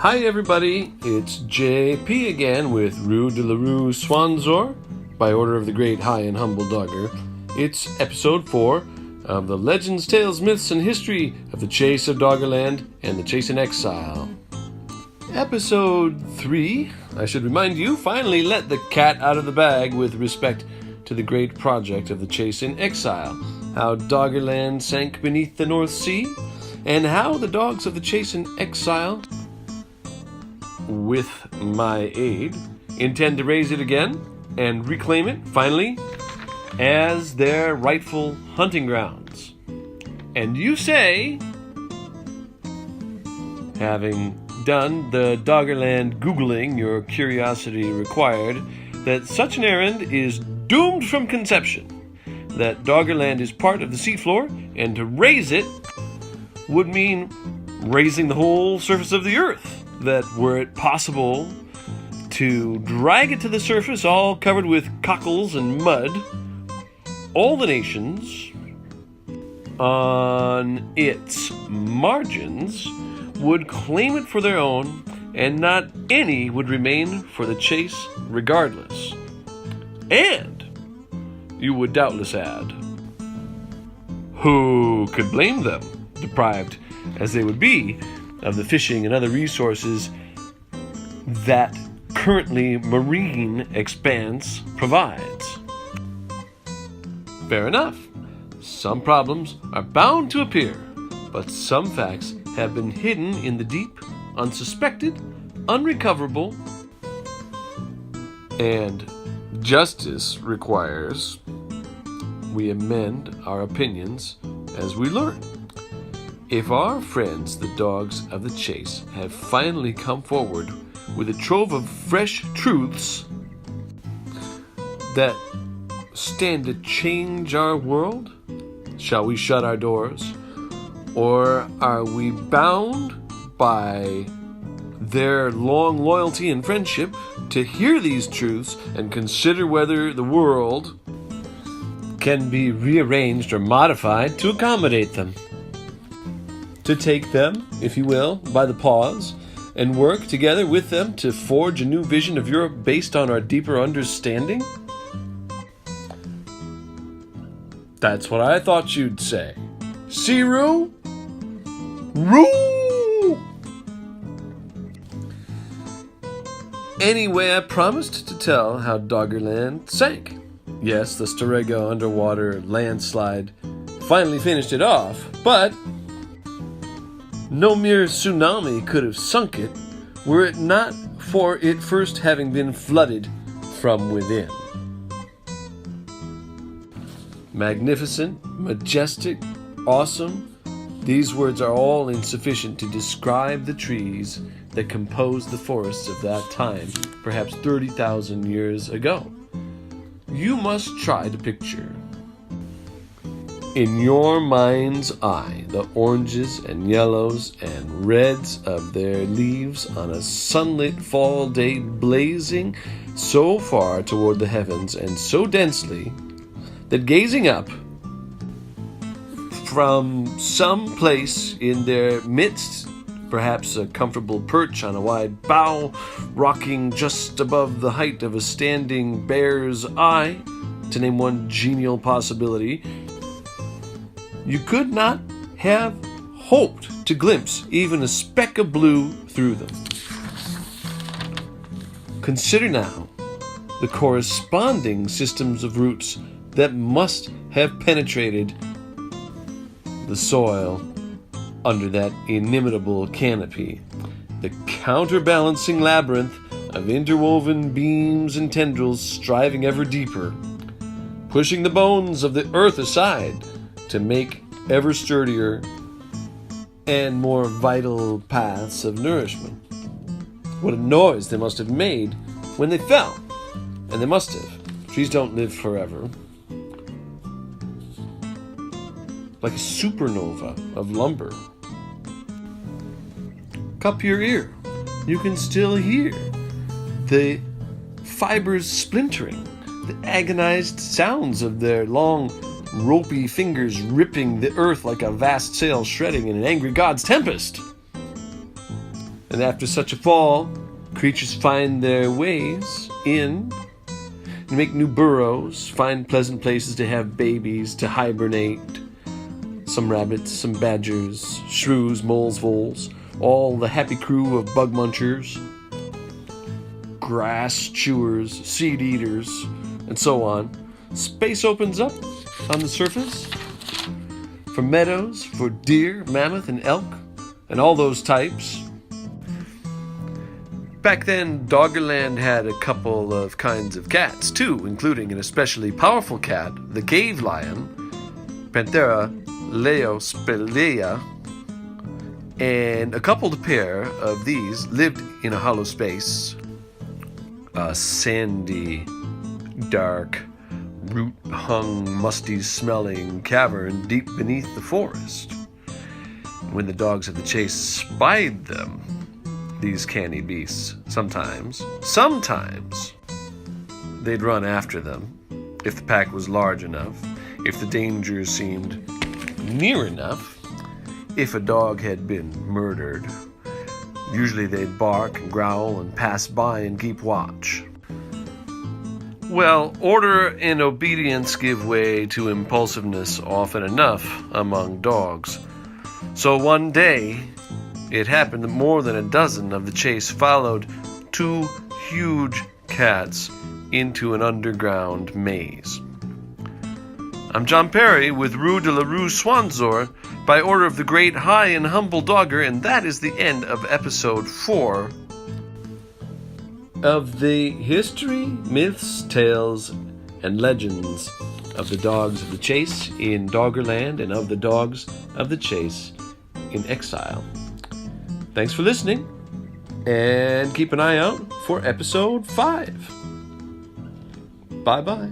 Hi everybody, it's JP again with Rue Swanzor, by order of the great high and humble Dogger. It's episode 4 of the Legends, Tales, Myths, and History of the Chase of Doggerland and the Chase in Exile. Episode 3, I should remind you, finally let the cat out of the bag with respect to the great project of the Chase in Exile, how Doggerland sank beneath the North Sea, and how the dogs of the Chase in Exile, with my aid, intend to raise it again and reclaim it, finally, as their rightful hunting grounds. And you say, having done the Doggerland Googling your curiosity required, that such an errand is doomed from conception, that Doggerland is part of the seafloor, and to raise it would mean raising the whole surface of the earth, that were it possible to drag it to the surface all covered with cockles and mud, all the nations on its margins would claim it for their own, and not any would remain for the chase regardless. And, you would doubtless add, who could blame them, deprived as they would be of the fishing and other resources that currently marine expanse provides? Fair enough. Some problems are bound to appear, but some facts have been hidden in the deep, unsuspected, unrecoverable, and justice requires we amend our opinions as we learn. If our friends, the dogs of the chase, have finally come forward with a trove of fresh truths that stand to change our world, shall we shut our doors? Or are we bound by their long loyalty and friendship to hear these truths and consider whether the world can be rearranged or modified to accommodate them? To take them, if you will, by the paws and work together with them to forge a new vision of Europe based on our deeper understanding? That's what I thought you'd say. See, Rue? Rue! Anyway, I promised to tell how Doggerland sank. Yes, the Storego underwater landslide finally finished it off, but no mere tsunami could have sunk it were it not for it first having been flooded from within. Magnificent, majestic, awesome, these words are all insufficient to describe the trees that composed the forests of that time, perhaps 30,000 years ago. You must try to picture, in your mind's eye, the oranges and yellows and reds of their leaves on a sunlit fall day, blazing so far toward the heavens and so densely that gazing up from some place in their midst, perhaps a comfortable perch on a wide bough, rocking just above the height of a standing bear's eye, to name one genial possibility, you could not have hoped to glimpse even a speck of blue through them. Consider now the corresponding systems of roots that must have penetrated the soil under that inimitable canopy, the counterbalancing labyrinth of interwoven beams and tendrils striving ever deeper, pushing the bones of the earth aside to make ever sturdier and more vital paths of nourishment. What a noise they must have made when they fell. And they must have. Trees don't live forever. Like a supernova of lumber. Cup your ear. You can still hear the fibers splintering, the agonized sounds of their long ropey fingers ripping the earth like a vast sail shredding in an angry god's tempest. And after such a fall, creatures find their ways in and make new burrows, find pleasant places to have babies, to hibernate. Some rabbits, some badgers, shrews, moles, voles, all the happy crew of bug munchers, grass chewers, seed eaters, and so on. Space opens up on the surface for meadows, for deer, mammoth, and elk, and all those types. Back then, Doggerland had a couple of kinds of cats, too, including an especially powerful cat, the cave lion, Panthera leospelea, and a coupled pair of these lived in a hollow space, a sandy, dark, root-hung, musty-smelling cavern deep beneath the forest. When the dogs of the chase spied them, these canny beasts, sometimes, they'd run after them, if the pack was large enough, if the danger seemed near enough, if a dog had been murdered. Usually they'd bark and growl and pass by and keep watch. Well, order and obedience give way to impulsiveness often enough among dogs. So one day, it happened that more than a dozen of the chase followed two huge cats into an underground maze. I'm John Perry with Rue Swanzor by order of the great high and humble dogger, and that is the end of episode 4 of the history, myths, tales, and legends of the dogs of the chase in Doggerland and of the dogs of the chase in Exile. Thanks for listening, and keep an eye out for episode 5. Bye-bye.